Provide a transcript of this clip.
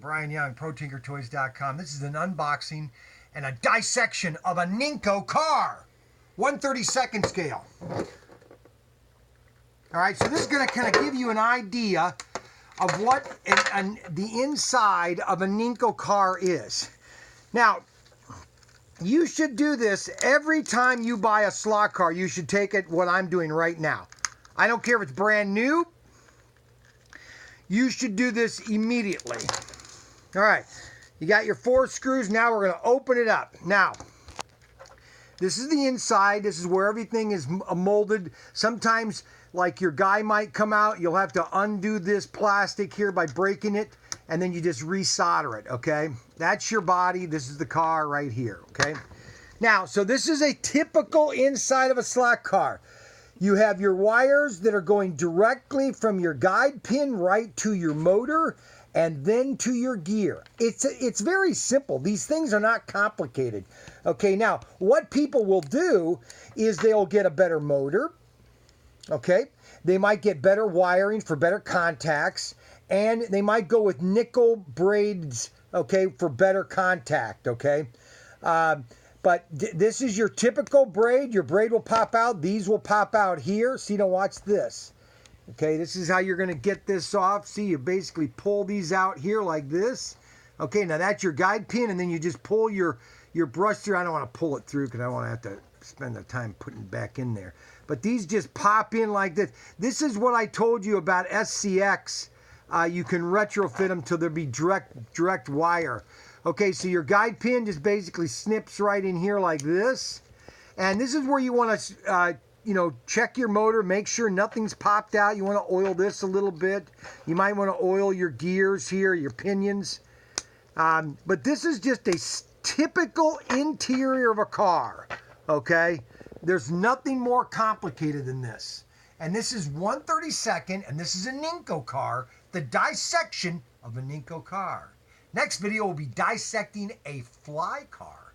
Brian Young, ProTinkerToys.com. This is an unboxing and a dissection of a NINCO car, 1/32 scale. All right, so this is going to kind of give you an idea of what the inside of a NINCO car is. Now, you should do this every time you buy a slot car. You should take it what I'm doing right now. I don't care if it's brand new. You should do this immediately. All right, you got your 4 screws. Now we're going to open it up. Now, this is the inside. This is where everything is molded. Sometimes, like your guy might come out, you'll have to undo this plastic here by breaking it, and then you just resolder it, okay? That's your body. This is the car right here, okay? Now, so this is a typical inside of a slot car. You have your wires that are going directly from your guide pin right to your motor and then to your gear. It's very simple. These things are not complicated. Okay, now what people will do is they'll get a better motor. Okay, they might get better wiring for better contacts, and they might go with nickel braids, okay, for better contact, okay? But this is your typical braid. Your braid will pop out. These will pop out here. See, now watch this. Okay, this is how you're going to get this off. See, you basically pull these out here like this. Okay, now that's your guide pin, and then you just pull your brush through. I don't want to pull it through because I don't want to have to spend the time putting it back in there. But these just pop in like this. This is what I told you about SCX. You can retrofit them till there be direct wire. Okay, so your guide pin just basically snips right in here like this. And this is where you want to, check your motor, make sure nothing's popped out. You want to oil this a little bit. You might want to oil your gears here, your pinions. But this is just a typical interior of a car, okay? There's nothing more complicated than this. And this is 1/32, and this is a NINCO car, the dissection of a NINCO car. Next video will be dissecting a fly car.